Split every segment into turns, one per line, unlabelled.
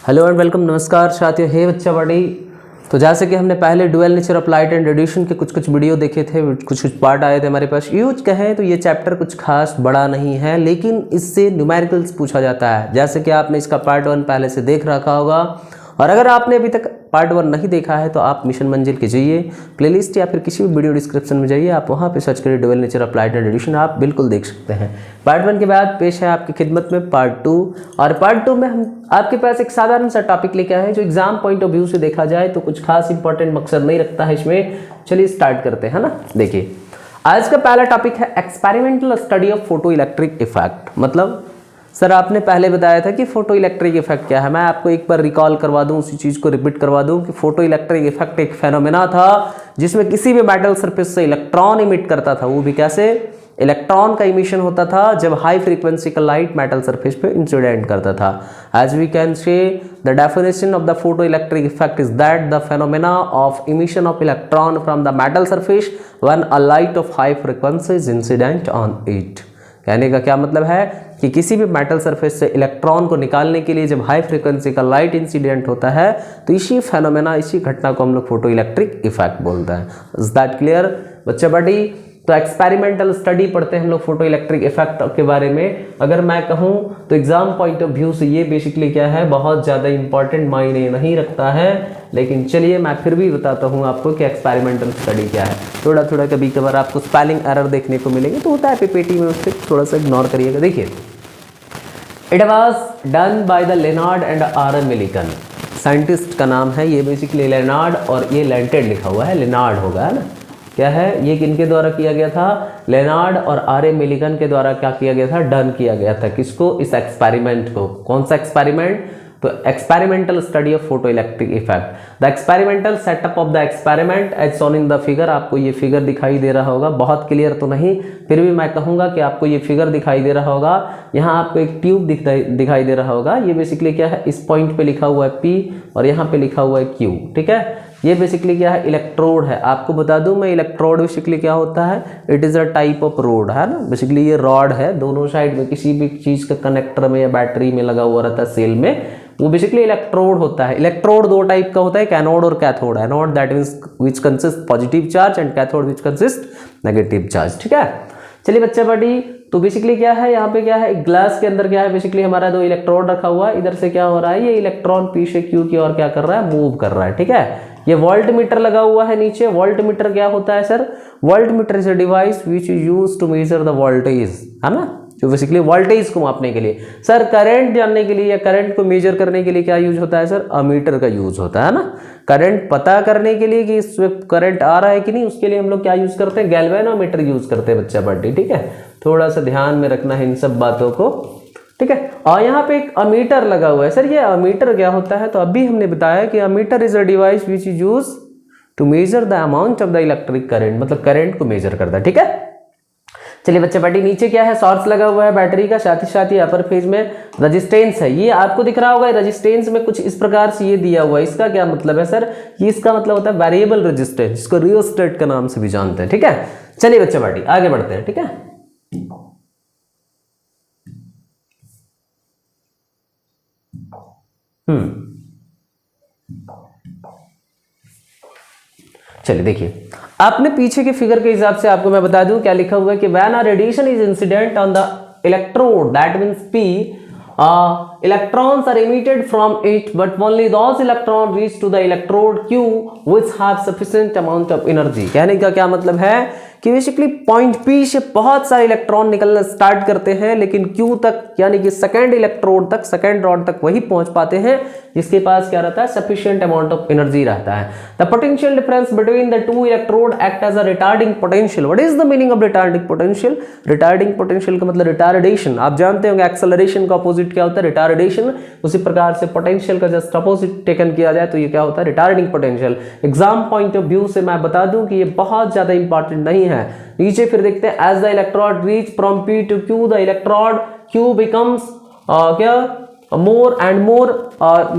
Hello and welcome, नमस्कार साथियों। हे बच्चा बड़ी, तो जैसे कि हमने पहले dual nature of light and radiation के कुछ वीडियो देखे थे, कुछ पार्ट आए थे हमारे पास। यूज कहें तो ये चैप्टर कुछ खास बड़ा नहीं है, लेकिन इससे न्यूमेरिकल्स पूछा जाता है। जैसे कि आपने इसका पार्ट 1 पहले से देख रखा होगा, और अगर आपने अभी तक पार्ट 1 नहीं देखा है तो आप मिशन मंजिल के जाइए प्लेलिस्ट या फिर किसी भी वीडियो डिस्क्रिप्शन में जाइए, आप वहाँ पे सर्च करिए dual nature of light and radiation, आप बिल्कुल देख सकते हैं। पार्ट 1 के बाद पेश है आपकी खिदमत में पार्ट 2, और पार्ट 2 में हम आपके पास एक साधारण सा टॉपिक लेके आए हैं जो एग्जाम पॉइंट ऑफ व्यू से देखा जाए तो कुछ खास इंपॉर्टेंट मकसद नहीं रखता है इसमें। चलिए स्टार्ट करते हैं ना। देखिए, आज का पहला टॉपिक है experimental study of photo electric effect. मतलब सर आपने पहले बताया था कि फोटो इलेक्ट्रिक इफेक्ट क्या है। मैं आपको एक बार रिकॉल करवा दूं, उसी चीज़ को रिपीट करवा दूं कि फोटो इलेक्ट्रिक इफेक्ट एक फेनोमेना था जिसमें किसी भी मेटल सरफेस से इलेक्ट्रॉन इमिट करता था। वो भी कैसे? इलेक्ट्रॉन का इमिशन होता था जब हाई फ्रीक्वेंसी का लाइट मेटल सरफेस पे इंसिडेंट करता था। As we can say the definition of the photo electric effect is that the phenomena of emission of electron from the metal surface when a light of high frequency is incident on it. कहने का क्या मतलब है कि किसी भी metal surface से electron को निकालने के लिए जब हाई फ्रीक्वेंसी का लाइट इंसिडेंट होता है तो इसी फेनोमेना, इसी घटना को हम लोग फोटो इलेक्ट्रिक इफेक्ट बोलते हैं। इज दैट क्लियर बच्चा बड़ी? तो एक्सपेरिमेंटल स्टडी पढ़ते हैं हम लोग फोटो इलेक्ट्रिक इफेक्ट के बारे में। अगर मैं कहूं तो एग्जाम पॉइंट ऑफ व्यू से ये बेसिकली क्या है, बहुत ज़्यादा इंपॉर्टेंट मायने नहीं रखता है, लेकिन चलिए मैं फिर भी बताता हूं आपको कि एक्सपेरिमेंटल स्टडी क्या है। थोड़ा थोड़ा कभी कभार आपको स्पेलिंग एरर देखने को मिलेंगे तो होता है पीपीटी में, उससे थोड़ा सा इग्नोर करिएगा। देखिए, it was done by the Lenard and R Millikan. Scientist का नाम है ये बेसिकली लेनार्ड, और ये लेंटेड लिखा हुआ है, लेनार्ड होगा, है ना। क्या है ये, किनके द्वारा किया गया था? लेनार्ड और आर मिलिकन के द्वारा क्या किया गया था? डन किया गया था। किसको? इस एक्सपेरिमेंट को। कौन सा एक्सपेरिमेंट? तो experimental study of photo electric effect. The experimental setup of the experiment as shown in the figure. आपको ये फिगर दिखाई दे रहा होगा, बहुत क्लियर तो नहीं, फिर भी मैं कहूँगा कि आपको ये फिगर दिखाई दे रहा होगा। यहाँ आपको एक ट्यूब दिखाई दे रहा होगा। ये बेसिकली क्या है, इस पॉइंट पे लिखा हुआ है P और यहाँ पे लिखा हुआ है Q। ठीक है, ये बेसिकली क्या है? इलेक्ट्रोड है। आपको बता दूं मैं, इलेक्ट्रोड बेसिकली क्या होता है? It is a type of road, है ना। बेसिकली ये रॉड है, दोनों साइड में किसी भी चीज़ का कनेक्टर में या बैटरी में लगा हुआ रहता है सेल में, वो बेसिकली इलेक्ट्रोड होता है। इलेक्ट्रोड दो टाइप का होता है, कैनोड और cathode. Anode that means which consist positive charge and cathode which consist negative charge. ठीक है, चलिए बच्चा बड़ी, तो बेसिकली क्या है यहाँ पे, क्या है, एक ग्लास के अंदर क्या है, बेसिकली हमारा दो इलेक्ट्रोड रखा हुआ है। इधर से क्या हो रहा है, ये इलेक्ट्रॉन पी से क्यू की ओर क्या कर रहा है, मूव कर रहा है। ठीक है, ये वोल्ट मीटर लगा हुआ है नीचे। वोल्ट मीटर क्या होता है sir? Volt meter is a device which is used to measure the voltage, है ना, जो बेसिकली वोल्टेज को मापने के लिए। सर करंट जानने के लिए या करंट को मेजर करने के लिए क्या यूज होता है सर? अमीटर का यूज होता है ना। करंट पता करने के लिए कि इस वक्त करंट आ रहा है कि नहीं, उसके लिए हम लोग क्या यूज करते हैं? गैल्वेनोमीटर यूज करते हैं बच्चा बड्डी। ठीक है, थोड़ा सा ध्यान में रखना है इन सब बातों को। ठीक है, और यहाँ पे एक अमीटर लगा हुआ है। सर ये अमीटर क्या होता है? तो अभी हमने बताया कि ammeter is a device which is use to measure the amount of the electric current, मतलब करंट को मेजर करता है। ठीक है, चलिए बच्चे पार्टी, नीचे क्या है? सोर्स लगा हुआ है बैटरी का, साथ ही साथ ही अपर फेज में रेजिस्टेंस है। ये आपको दिख रहा होगा, रेजिस्टेंस में कुछ इस प्रकार से ये दिया हुआ है। इसका क्या मतलब है सर? ये इसका मतलब होता है वेरिएबल रेजिस्टेंस, जिसको रियोस्टेट के नाम से भी जानते हैं। ठीक है, चलिए बच्चे पार्टी आगे बढ़ते हैं। ठीक है, चलिए देखिए, आपने पीछे के फिगर के हिसाब से आपको मैं बता दूं क्या लिखा हुआ है कि when a radiation is incident on the electrode that means P, electrons are emitted from it but only those electrons reach to the electrode Q which have sufficient amount of energy। कहने का क्या मतलब है कि basically point P से बहुत सारे electron निकलना स्टार्ट करते हैं, लेकिन Q तक यानी कि सेकेंड इलेक्ट्रोड तक, सेकेंड रॉड तक वही पहुंच पाते हैं जिसके पास क्या रहता है? सफिशिएंट अमाउंट ऑफ एनर्जी रहता है। The potential difference between the two electrode act as a retarding potential. What is the meaning of retarding potential? Retarding potential का मतलब रिटार्डेशन। आप जानते होंगे एक्सेलरेशन का अपोजिट क्या होता है? रिटार्डेशन। उसी प्रकार से पोटेंशियल का जस्ट अपोजिट टेकन किया जाए तो ये क्या होता है? Retarding potential. Exam point of view से मैं बता दूं कि ये बहुत ज्यादा इंपॉर्टेंट नहीं है। नीचे फिर देखते हैं, as the electrode reach from P to Q the electrode Q becomes क्या, more and more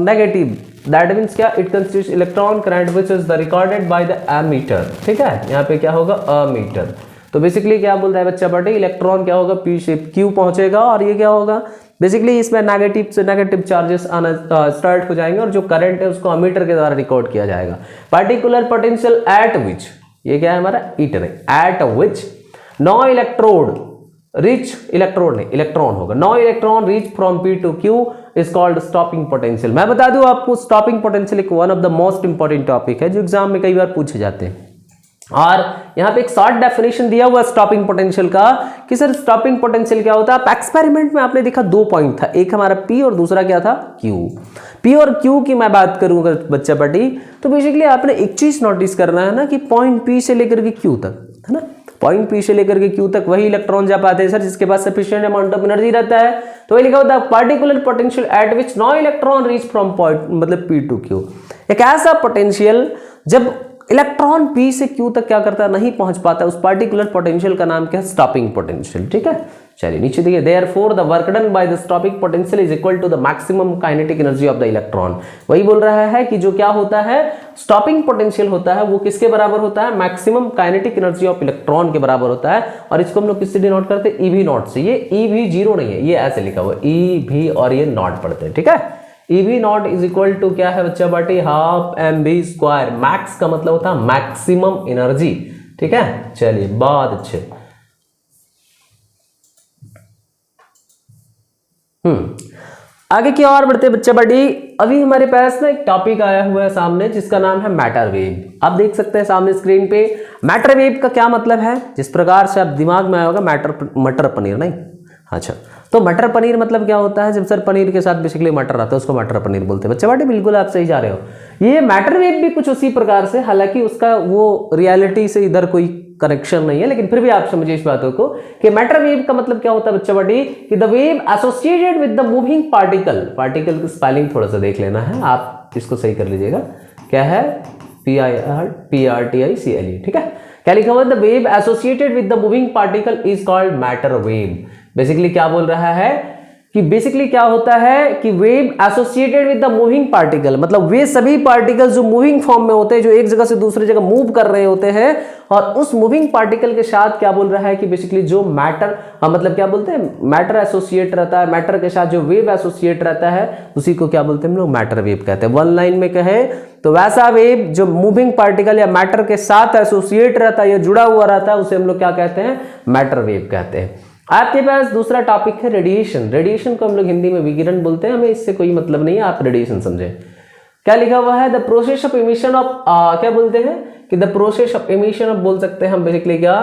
negative, that means क्या, it consists electron current which is the recorded by the ammeter। ठीक है, यहाँ पे क्या होगा? अमीटर। तो बेसिकली क्या बोलता है बच्चा पार्टी? इलेक्ट्रॉन क्या होगा? P से Q पहुंचेगा और ये क्या होगा? बेसिकली इसमें नेगेटिव से नेगेटिव चार्जेस आना स्टार्ट हो जाएंगे और जो करंट है उसको अमीटर के द्वारा रिकॉर्ड किया जाएगा। पार्टिकुलर पोटेंशियल एट विच, ये क्या है हमारा ईटर है, at which no electrode reach, इलेक्ट्रोड नहीं इलेक्ट्रॉन होगा, no electron reach from P to Q is called stopping potential. मैं बता दूं आपको स्टॉपिंग पोटेंशियल एक one of the most important topic है जो एग्जाम में कई बार पूछे जाते हैं। और यहाँ पे एक शॉर्ट डेफिनेशन दिया हुआ स्टॉपिंग पोटेंशियल का कि सर स्टॉपिंग पोटेंशियल क्या होता है। आप एक्सपेरिमेंट में आपने देखा 2 पॉइंट था, एक हमारा पी और दूसरा क्या था क्यू। पी और क्यू की मैं बात करूं अगर बच्चा पढ़ी तो बेसिकली आपने एक चीज नोटिस करना है ना कि पॉइंट पी से लेकर के क्यू तक, है ना, पॉइंट पी से लेकर के क्यू तक वही इलेक्ट्रॉन जा पाते हैं सर जिसके पास सफिशिएंट अमाउंट ऑफ एनर्जी रहता है। तो वही लिखा होता है particular potential at which no electron reach from point मतलब पी टू क्यू। एक ऐसा पोटेंशियल जब इलेक्ट्रॉन पी से क्यू तक क्या करता है नहीं पहुंच पाता, उस पार्टिकुलर पोटेंशियल का नाम क्या है, स्टॉपिंग पोटेंशियल। ठीक है, चलिए नीचे देखिए, therefore the work done by the stopping potential is equal to the maximum kinetic energy of the electron. वही बोल रहा है कि जो क्या होता है स्टॉपिंग पोटेंशियल होता है वो किसके बराबर होता है, maximum kinetic energy of electron के बराबर होता है। और इसको हम लोग किससे डिनोट करते हैं, ईवी नॉट से। ये ईवी जीरो नहीं है, ये ऐसे लिखा हुआ है ईवी और ये नॉट पढ़ते हैं। ठीक है, EV naught is equal to क्या है बच्चा बाटी, half M V square. Max का मतलब होता है मैक्सिमम एनर्जी। ठीक है, चलिए बहुत अच्छे। आगे की और बढ़ते बच्चा बाटी। अभी हमारे पास ना एक टॉपिक आया हुआ है सामने जिसका नाम है मैटर वेव। आप देख सकते हैं सामने स्क्रीन पे। मैटर वेव का क्या मतलब है, जिस प्रकार से आप दिमाग में आया होगा मटर पनीर नहीं, अच्छा तो मटर पनीर मतलब क्या होता है, जब सर पनीर के साथ बेसिकली मटर आता है उसको मटर पनीर बोलते हैं। बच्चे बाटी बिल्कुल आप सही जा रहे हो। ये मैटर वेव भी कुछ उसी प्रकार से, हालांकि उसका वो रियलिटी से इधर कोई कनेक्शन नहीं है, लेकिन फिर भी आप समझिए इस बातों को कि मैटर वेव का मतलब क्या होता है बच्चा बाटी कि the wave associated with the moving particle. Particle की स्पेलिंग थोड़ा सा देख लेना है, आप इसको सही कर लीजिएगा। क्या है, PRTICLE। ठीक है, क्या लिखा हुआ है, the wave associated with the moving particle is called matter wave. Basically क्या बोल रहा है कि बेसिकली क्या होता है कि wave associated with the moving particle, मतलब वे सभी पार्टिकल जो मूविंग फॉर्म में होते हैं, जो एक जगह से दूसरी जगह मूव कर रहे होते हैं, और उस मूविंग पार्टिकल के साथ क्या बोल रहा है कि बेसिकली जो मैटर, मतलब क्या बोलते हैं, मैटर एसोसिएट रहता है, मैटर के साथ जो वेव एसोसिएट रहता है उसी को क्या बोलते हैं हम लोग, मैटर वेव कहते हैं। वन लाइन में कहे तो वैसा वेव जो मूविंग पार्टिकल या मैटर के साथ एसोसिएट रहता है या जुड़ा हुआ रहता है उसे हम लोग क्या कहते हैं, मैटर वेव कहते हैं। आपके पास दूसरा टॉपिक है रेडिएशन। रेडिएशन को हम लोग हिंदी में विकिरण बोलते हैं, हमें इससे कोई मतलब नहीं है, आप रेडिएशन समझे। क्या लिखा हुआ है, the process of emission of, क्या बोलते हैं कि the process of emission of बोल सकते हैं हम बेसिकली क्या,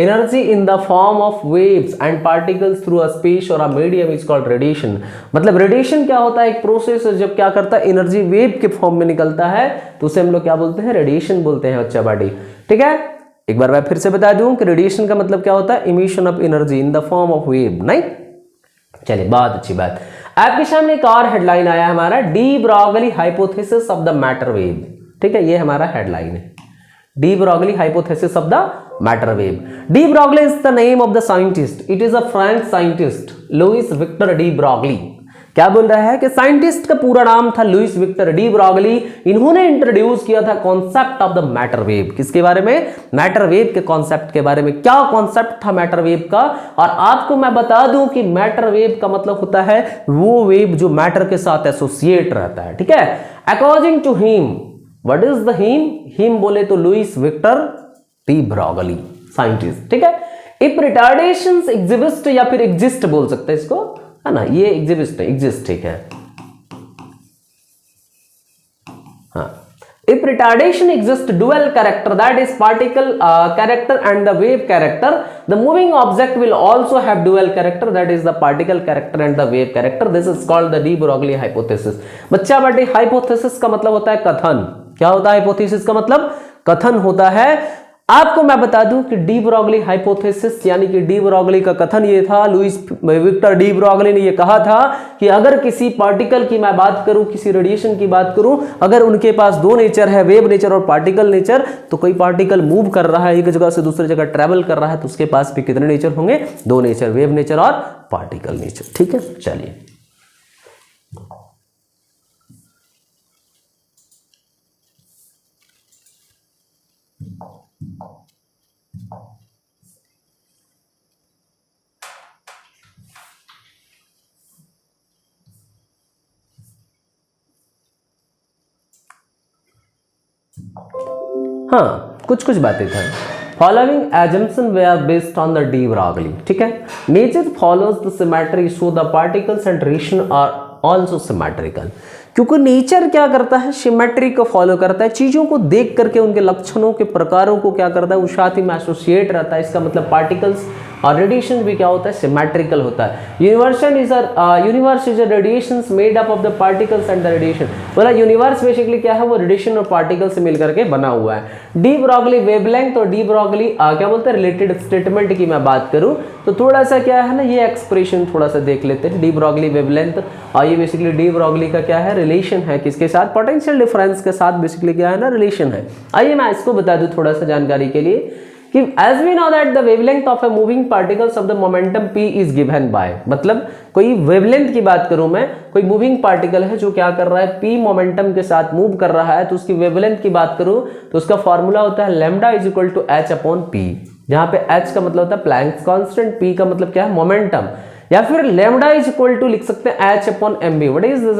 energy in the form of waves and particles through a space और a medium is called radiation. मतलब रेडिएशन क्या होता है, एक प्रोसेस जब क्या करता है एनर्जी वेव के फॉर्म में निकलता है तो उसे हम लोग क्या बोलते हैं, रेडिएशन बोलते हैं बच्चा बाटी। ठीक है, एक बार मैं फिर से बता दूं कि रेडिएशन का मतलब क्या होता है, emission of energy in the form of wave. नहीं, चलिए बहुत अच्छी बात। आपके सामने एक और हेडलाइन आया हमारा, de Broglie hypothesis of the matter wave. ठीक है, ये हमारा हेडलाइन है, de Broglie hypothesis of the matter wave. De Broglie is the name of the scientist, it is a French scientist Louis Victor de Broglie. क्या बोल रहा है कि साइंटिस्ट का पूरा नाम था लुइस विक्टर डी ब्रॉगली। इन्होंने इंट्रोड्यूस किया था concept of the matter wave. किसके बारे में, मैटर वेव के कॉन्सेप्ट के बारे में। क्या कॉन्सेप्ट था मैटर वेव का, और आपको मैं बता दूं कि मैटर वेव का मतलब होता है वो वेव जो मैटर के साथ एसोसिएट रहता है। ठीक है, according to him, what is the him बोले तो Louis Victor de Broglie scientist. ठीक है, इफ रिटार्डेशंस एग्जिस्ट या फिर एग्जिस्ट बोल सकते हैं इसको, है ना, ये एग्जिस्ट। ठीक है, हाँ, if retardation exists dual character, that is particle character and the wave character, the moving object will also have dual character, that is the particle character and the wave character. This is called the de Broglie hypothesis। बच्चा बाटी, hypothesis का मतलब होता है कथन। क्या होता है hypothesis का मतलब, कथन होता है। आपको मैं बता दूं कि डी ब्रॉगली हाइपोथेसिस यानी कि डी ब्रॉगली का कथन ये था, लुइस विक्टर डी ब्रॉगली ने ये कहा था कि अगर किसी पार्टिकल की मैं बात करूं, किसी रेडिएशन की बात करूं, अगर उनके पास दो नेचर है, वेव नेचर और पार्टिकल नेचर, तो कोई पार्टिकल मूव कर रहा है, एक जगह से दूसरी जगह ट्रेवल कर रहा है, तो उसके पास भी कितने नेचर होंगे, दो नेचर, वेव नेचर और पार्टिकल नेचर। ठीक है, चलिए हाँ, कुछ कुछ बातें था। Following assumption we are based on the de Broglie, ठीक है। Nature follows the symmetry so the particles and radiation are also symmetrical, क्योंकि नेचर क्या करता है, सिमेट्री को फॉलो करता है, चीजों को देख करके उनके लक्षणों के प्रकारों को क्या करता है, वो साथ ही में एसोसिएट रहता है। इसका मतलब पार्टिकल्स और रेडिएशन भी क्या होता है, सिमेट्रिकल होता है। Universe is a radiations made up of the particles and the radiation. बोला यूनिवर्स बेसिकली क्या है, वो रेडिएशन और पार्टिकल से मिलकर के बना हुआ है। डी ब्रॉगली वेवलेंथ और डी ब्रॉगली क्या बोलते हैं, रिलेटेड स्टेटमेंट की मैं बात करूं तो थोड़ा सा क्या है ना, ये एक्सप्रेशन थोड़ा सा देख लेते हैं। डी ब्रॉगली वेवलेंथ और ये बेसिकली डी ब्रॉगली का क्या है, रिलेशन है किसके साथ, पोटेंशियल डिफरेंस के साथ बेसिकली क्या है ना, रिलेशन है। आइए मैं इसको बता दूं थोड़ा सा जानकारी के लिए कि as we know that the wavelength of a moving particles of the momentum p is given by, मतलब कोई वेवलेंथ की बात करूं मैं, कोई मूविंग पार्टिकल है जो क्या कर रहा है, p मोमेंटम के साथ मूव कर रहा है, तो उसकी वेवलेंथ की बात करूं तो उसका फॉर्मूला होता है lambda is equal to h upon p, जहां पे h का मतलब होता है प्लैंक्स कांस्टेंट, p का मतलब क्या है, मोमेंटम, या फिर लैम्डा इज इक्वल टू लिख सकते हैं h upon mv। What is this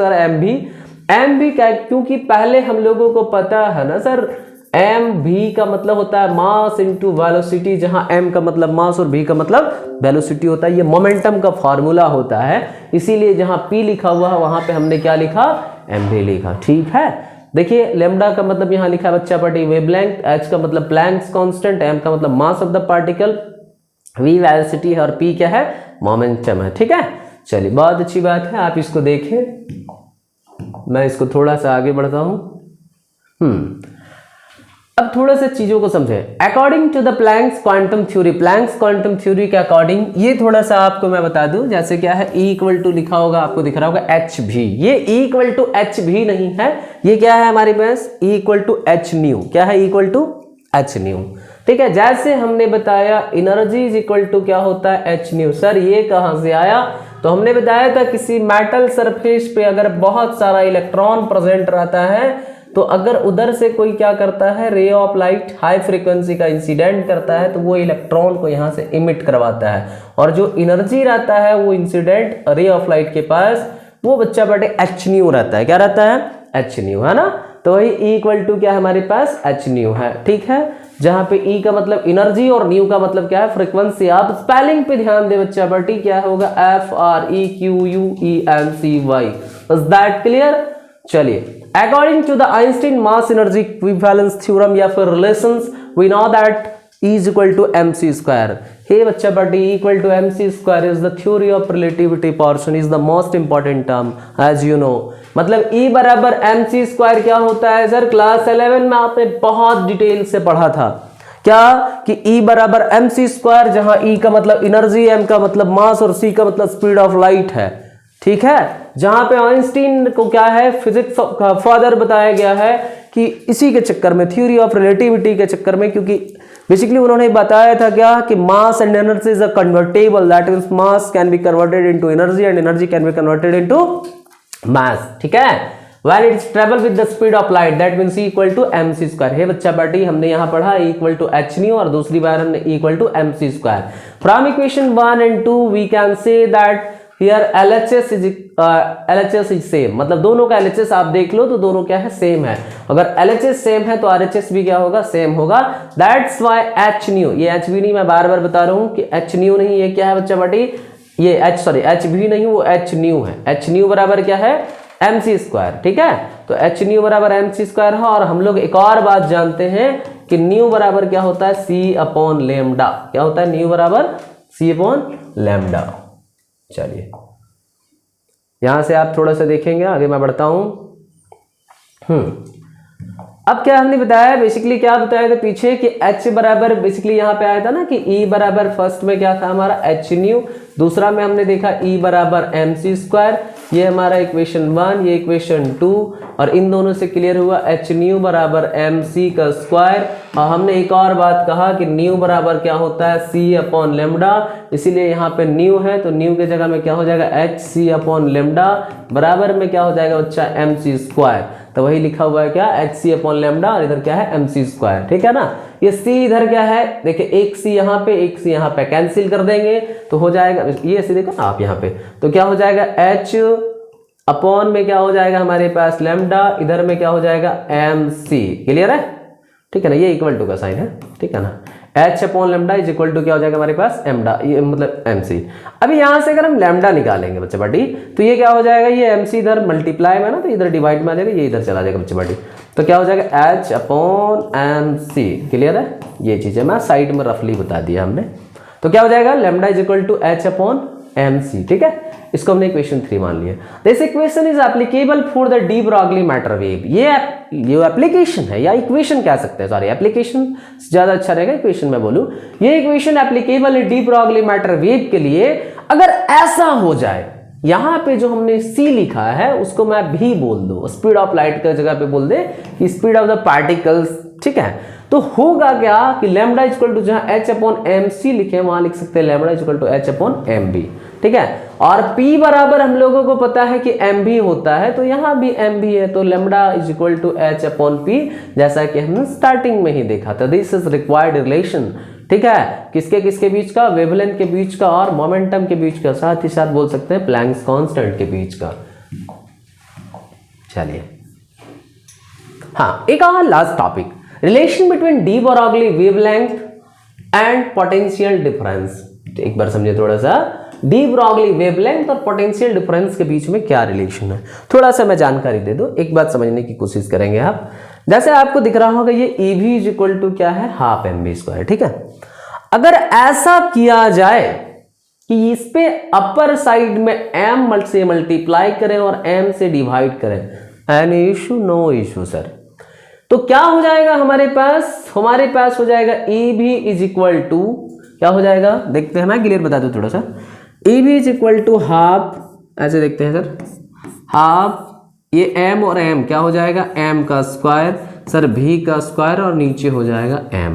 mv क्या, क्योंकि पहले हम लोगों को पता है ना सर, एम भी का मतलब होता है मास इनटू वेलोसिटी, जहां एम का मतलब मास और भी का मतलब वेलोसिटी होता है। ये मोमेंटम का फॉर्मूला होता है, इसीलिए जहां पी लिखा हुआ है वहां पे हमने क्या लिखा, एम भी लिखा, ठीक है। देखिए लैम्डा का मतलब यहां लिखा है बच्चा पार्टी वेवलेंथ, एच का मतलब प्लैंक्स कांस्टेंट, एम का मतलब mass of the particle, V velocity है और पी क्या है, मोमेंटम है, ठीक है। चलिए बहुत अच्छी बात है, आप इसको देखें। मैं इसको थोड़ा सा आगे बढ़ता हूं। अब थोड़ा सा चीजों को समझे। According to the Planck's quantum theory, Planck's quantum theory के अकॉर्डिंग ये थोड़ा सा आपको मैं बता दूं, जैसे क्या है E इक्वल टू लिखा होगा, आपको दिख रहा होगा एच भी, ये E इक्वल टू एच भी नहीं है, ये क्या है हमारे पास E equal to H nu, क्या है E equal to H nu, ठीक है। जैसे हमने बताया एनर्जी इज इक्वल टू क्या होता है, एच न्यू। सर ये कहां से आया, तो हमने बताया था किसी मेटल सरफेस पे अगर बहुत सारा इलेक्ट्रॉन प्रेजेंट रहता है तो अगर उधर से कोई क्या करता है, ray of light high frequency का इंसिडेंट करता है तो वो इलेक्ट्रॉन को यहाँ से इमिट करवाता है, और जो एनर्जी रहता है वो इंसिडेंट रे ऑफ लाइट के पास वो बच्चा बटे एच न्यू रहता है, क्या रहता है, एच न्यू, है ना। तो वही E इक्वल टू क्या हमारे पास, एच न्यू है, ठीक है। जहां पे E का मतलब एनर्जी और न्यू का मतलब क्या है, फ्रीक्वेंसी। आप स्पेलिंग पे ध्यान दे बच्चा बटी, क्या होगा, FREQUENCY। Is that clear. चलिए according to the Einstein mass energy equivalence theorem या फिर relations, we know that E is equal to mc square। हे बच्चा but E equal to mc square is the theory of relativity portion is the most important term as you know। मतलब E बराबर mc square क्या होता है sir, class 11 में आपने बहुत डिटेल से पढ़ा था क्या कि E बराबर mc स्क्वायर, जहां E का मतलब एनर्जी, m का मतलब मास और c का मतलब स्पीड ऑफ लाइट है, ठीक है। जहां पे आइंस्टीन को क्या है, फिजिक्स का फादर बताया गया है कि इसी के चक्कर में, थ्योरी ऑफ रिलेटिविटी के चक्कर में, क्योंकि बेसिकली उन्होंने बताया था क्या कि mass and energy is a convertible, that means mass can be converted into energy and energy can be converted into mass, ठीक है। When it's travel with the speed of light that means E equal to mc square. हे बच्चा पार्टी हमने यहां पढ़ा E equal to H nu और दूसरी बार हमने E equal to mc square. From equation 1 and 2 we can say that here LHS is same, मतलब दोनों का LHS आप देख लो तो दोनों क्या है, सेम है। अगर LHS सेम है तो RHS भी क्या होगा, सेम होगा। दैट्स व्हाई H न्यू, ये H भी नहीं, मैं बार बार बता रहा हूं कि H न्यू नहीं, ये क्या है बच्चा बाटी, ये H भी नहीं, वो H न्यू है। H न्यू बराबर क्या है, mc स्क्वायर, ठीक है। तो H न्यू बराबर mc स्क्वायर है। और हम लोग एक और बात जानते हैं कि न्यू बराबर क्या होता है, C अपॉन लैम्डा, क्या होता है, न्यू बराबर C अपॉन लैम्डा। चलिए यहां से आप थोड़ा सा देखेंगे, आगे मैं बढ़ता हूं। अब क्या हमने बताया, बेसिकली क्या बताया था पीछे कि H बराबर, बेसिकली यहाँ पे आया था ना कि E बराबर फर्स्ट में क्या था हमारा H न्यू, दूसरा में हमने देखा E बराबर mc स्क्वायर, ये हमारा इक्वेशन 1, ये इक्वेशन 2, और इन दोनों से क्लियर हुआ H न्यू बराबर mc का स्क्वायर। और हमने एक और बात कहा कि न्यू बराबर क्या होता है, C अपॉन लेमडा, इसीलिए यहाँ पे न्यू है तो न्यू के जगह में क्या हो जाएगा, HC अपॉन लेमडा बराबर में क्या हो जाएगा बच्चा, mc स्क्वायर। तो वही लिखा हुआ है क्या, HC अपॉन लेमडा, और इधर क्या है mc स्क्वायर, ठीक है ना। ये C इधर क्या है, देखिए एक C यहाँ पे, एक C यहाँ पे, कैंसिल कर देंगे तो हो जाएगा, ये ऐसे देखो ना आप यहाँ पे, तो क्या हो जाएगा H अपॉन में क्या हो जाएगा हमारे पास लैम्डा, इधर में क्या हो जाएगा mc। क्लियर है, ठीक है ना, ये इक्वल टू का साइन है, ठीक है ना। h upon lambda is equal to क्या हो जाएगा हमारे पास एमडा, ये मतलब mc। अभी यहाँ से अगर हम लैम्डा निकालेंगे बच्चे पार्टी तो ये क्या हो जाएगा, ये mc इधर मल्टीप्लाई में ना तो इधर डिवाइड में आ जाएगा, ये इधर चला जाएगा बच्चे पार्टी, तो क्या हो जाएगा h अपॉन mc। क्लियर है, ये चीज़ है, मैं साइड में रफली बता दिया हमने। तो क्या हो जाएगा lambda is equal to h upon mc, ठीक है। इसको हमने इक्वेशन 3 मान लिया। This equation is applicable for the de Broglie matter wave. ये एप्लीकेशन है या इक्वेशन कह सकते हैं, सॉरी एप्लीकेशन ज्यादा अच्छा रहेगा, इक्वेशन में बोलूं। ये इक्वेशन एप्लीकेबल है डी ब्रॉगली मैटर वेव के लिए। अगर ऐसा हो जाए, यहां पे जो हमने c लिखा है उसको मैं भी बोल दो, स्पीड ऑफ लाइट की जगह पे बोल दे कि स्पीड ऑफ द पार्टिकल्स, ठीक है। तो होगा क्या कि लैम्डा इक्वल टू जहां h अपॉन mc लिखे वहां लिख सकते हैं lambda equal to h upon mb, ठीक है। और p बराबर हम लोगों को पता है कि mb होता है, तो यहां भी mb है, तो lambda is equal to h upon p, जैसा कि हमने स्टार्टिंग में ही देखा था। दिस इज रिक्वायर्ड रिलेशन, ठीक है, किसके किसके बीच का, वेवलेंथ के बीच का और मोमेंटम के बीच का, साथ ही साथ बोल सकते हैं प्लैंक्स कांस्टेंट के बीच का। चलिए हाँ, एक और last topic, relation between D Broglie wavelength and potential difference. एक बार समझिए थोड़ा सा, डी ब्रॉगली वेवलेंथ और पोटेंशियल डिफरेंस के बीच में क्या रिलेशन है, थोड़ा सा मैं जानकारी दे दूं, एक बात समझने की कोशिश करेंगे आप। जैसे आपको दिख रहा होगा ये EV इज इक्वल टू क्या है, हाफ mv², ठीक है। अगर ऐसा किया जाए कि इस पे अपर साइड में m से मल्टीप्लाई करें और m से डिवाइड करें, any issue, no issue sir. तो क्या हो जाएगा हमारे पास हो जाएगा EV इज इक्वल टू क्या हो जाएगा, देखते हैं, मैं क्लियर बता दूं थोड़ा सा। EV is equal to half, ऐसे देखते हैं सर, हाफ ये m और m क्या हो जाएगा, m का स्क्वायर सर, v का स्क्वायर और नीचे हो जाएगा m।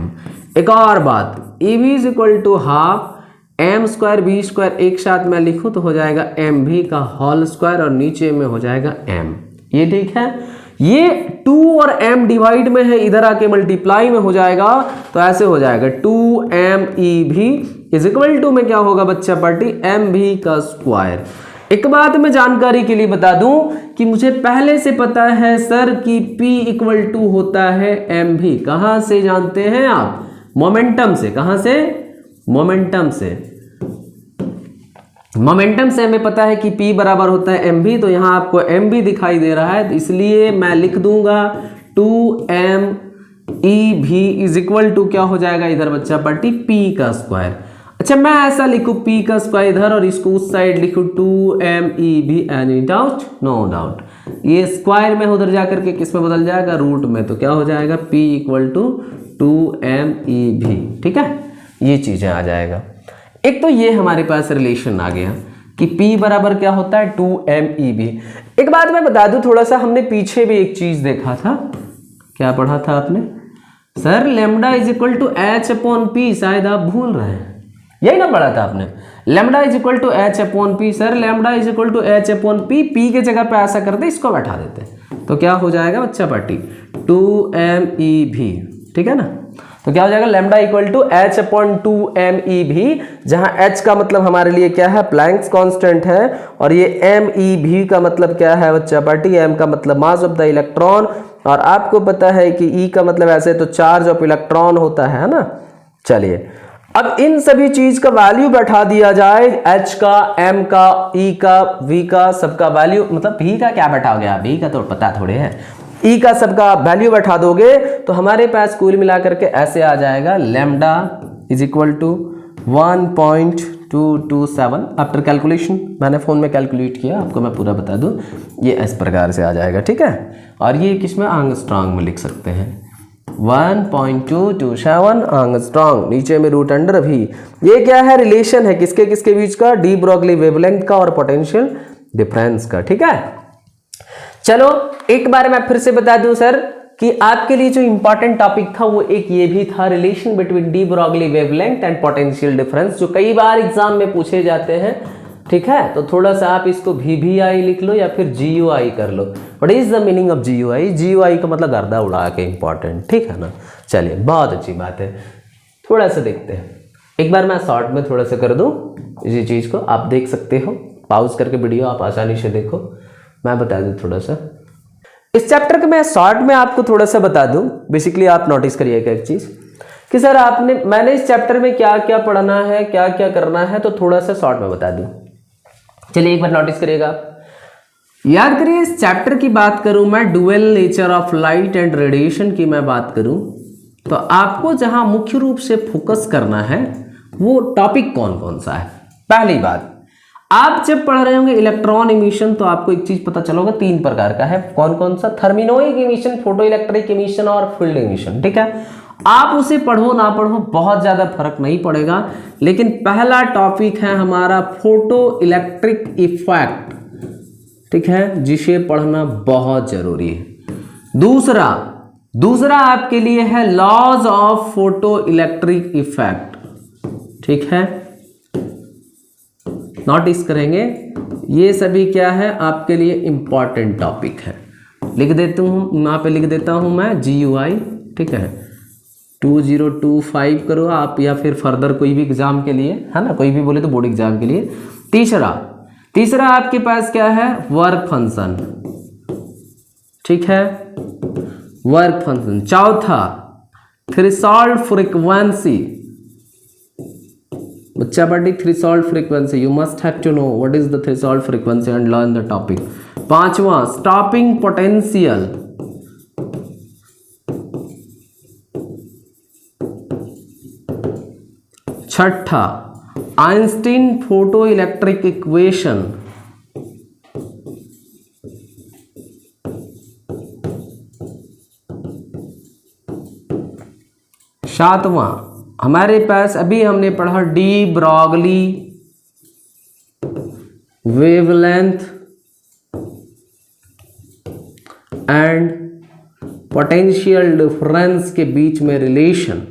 एक और बात, EV is equal to half m square v square एक साथ में लिखूं तो हो जाएगा mv का होल स्क्वायर और नीचे में हो जाएगा m। ये ठीक है, ये 2 और m डिवाइड में है, इधर आके मल्टीप्लाई में हो जाएगा, तो ऐसे हो जाएगा 2mev इज इक्वल टू में क्या होगा बच्चा पार्टी, mv का स्क्वायर। एक बात मैं जानकारी के लिए बता दूं कि मुझे पहले से पता है सर कि P इक्वल टू होता है mv। कहां से जानते हैं आप, मोमेंटम से। कहां से, मोमेंटम से। मोमेंटम से हमें पता है कि P बराबर होता है mv, तो यहां आपको mv दिखाई दे रहा है, तो इसलिए मैं लिख दूंगा 2mev इज इक्वल टू क्या हो जाएगा इधर बच्चा पार्टी, P का स्क्वायर। अच्छा, मैं ऐसा लिखूं P का स्क्वायर इधर और इसको उस साइड लिखूं 2mev, any doubt, no doubt. ये स्क्वायर में उधर जाकर के किस में बदल जाएगा, रूट में, तो क्या हो जाएगा P इक्वल टू 2mev, ठीक है। ये चीजें आ जाएगा। एक तो ये हमारे पास रिलेशन आ गया कि P बराबर क्या होता है 2mev। एक बात मैं बता दूं थोड़ा सा, हमने पीछे भी एक चीज देखा था, क्या पढ़ा था आपने sir, lambda is equal to h upon p, शायद आप भूल रहे हैं, यही ना पढ़ा था आपने, lambda is equal to h upon p। Sir lambda is equal to h upon p, p के जगह पे ऐसा करते इसको बैठा देते, तो क्या हो जाएगा बच्चा पार्टी 2mev, ठीक है ना। तो क्या हो जाएगा lambda equal to h upon 2mev, जहां h का मतलब हमारे लिए क्या है, प्लैंक्स कांस्टेंट है, और ये mev का मतलब क्या है बच्चा पार्टी, m का मतलब मास ऑफ द इलेक्ट्रॉन, और आपको पता है कि e का मतलब ऐसे तो चार्ज ऑफ इलेक्ट्रॉन होता है ना। चलिए, अब इन सभी चीज का वैल्यू बैठा दिया जाए, h का, m का, e का, v का, सबका वैल्यू, मतलब v का क्या बैठा गया, v का तो पता थोड़े है, e का सबका वैल्यू बैठा दोगे तो हमारे पास कुल मिलाकर के ऐसे आ जाएगा, lambda is equal to 1.227 after calculation. मैंने फोन में कैलकुलेट किया, आपको मैं पूरा बता दूं, ये इस प्रकार से आ जाएगा, ठीक है। और ये किसमें, एंगस्ट्रॉन्ग में लिख सकते हैं, 1.227 एंगस्ट्रॉन्ग, नीचे में रूट अंडर भी। ये क्या है, रिलेशन है किसके किसके बीच का, डी ब्रॉगली वेवलेंथ का और पोटेंशियल डिफरेंस का, ठीक है। चलो एक बार मैं फिर से बता दूं सर कि आपके लिए जो इंपॉर्टेंट टॉपिक था वो एक ये भी था, relation between D Broglie wavelength and potential difference, जो कई बार एग्जाम में पूछे जाते हैं, ठीक है। तो थोड़ा सा आप इसको VBI लिख लो या फिर GUI कर लो। What is the meaning of GUI, GUI का मतलब गर्दा उड़ा के इंपॉर्टेंट, ठीक है ना। चलिए, बहुत अच्छी बात है, थोड़ा सा देखते हैं, एक बार मैं शॉर्ट में थोड़ा सा कर दूं इसी चीज को, आप देख सकते हो, पॉज करके वीडियो आप आसानी से देखो। मैं बता दूं थोड़ा सा इस चैप्टर के, मैं शॉर्ट में आपको थोड़ा सा बता दूं। बेसिकली आप नोटिस करिएगा एक चीज कि सर मैंने इस चैप्टर में क्या क्या पढ़ना है, क्या क्या करना है, तो थोड़ा सा शॉर्ट में बता दूं। चलिए एक बार नोटिस करिएगा, याद करिए इस चैप्टर की बात करूं मैं, dual nature of light and radiation की मैं बात करूं, तो आपको जहां मुख्य रूप से फोकस करना है वो टॉपिक कौन कौन सा है। पहली बात, आप जब पढ़ रहे होंगे इलेक्ट्रॉन इमिशन तो आपको एक चीज पता चलोगा 3 प्रकार का है। कौन कौन सा? थर्मिनोइक इमिशन, फोटो इलेक्ट्रिक इमिशन और फील्ड इमिशन। ठीक है, आप उसे पढ़ो ना पढ़ो बहुत ज्यादा फर्क नहीं पड़ेगा, लेकिन पहला टॉपिक है हमारा फोटो इलेक्ट्रिक इफेक्ट। ठीक है, जिसे पढ़ना बहुत जरूरी है। दूसरा आपके लिए है laws of photo electric effect. ठीक है, नोटिस करेंगे ये सभी क्या है आपके लिए इंपॉर्टेंट टॉपिक है। लिख देता हूं, यहाँ पे लिख देता हूं मैं GUI। ठीक है, 2025 करो आप, या फिर फर्दर कोई भी एग्जाम के लिए, है ना, कोई भी बोले तो बोर्ड एग्जाम के लिए। तीसरा आपके पास क्या है? Work function. ठीक है, वर्क फंक्शन। चौथा थ्रेशोल्ड फ्रीक्वेंसी। बच्चा बड़ी threshold frequency, you must have to know what is the threshold frequency and learn the topic. पांचवा स्टॉपिंग पोटेंशियल। छठा आइंस्टीन फोटो इलेक्ट्रिक इक्वेशन। सातवां हमारे पास अभी हमने पढ़ा de Broglie wavelength and potential difference के बीच में रिलेशन।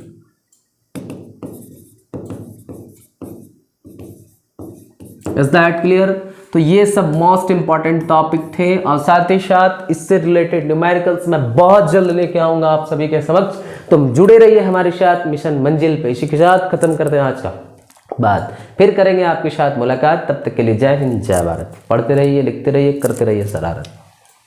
Is that clear? तो ये सब मोस्ट इंपॉर्टेंट टॉपिक थे, और साथ ही साथ इससे रिलेटेड न्यूमेरिकल्स मैं बहुत जल्द लेके आऊंगा आप सभी के समक्ष। तुम जुड़े रहिए हमारे साथ मिशन मंजिल पे। इसी के साथ खत्म करते हैं आज का बात, फिर करेंगे आपके साथ मुलाकात। तब तक के लिए जय हिंद, जय भारत। पढ़ते रहिए, लिखते रहिए, करते रहिए शरारत।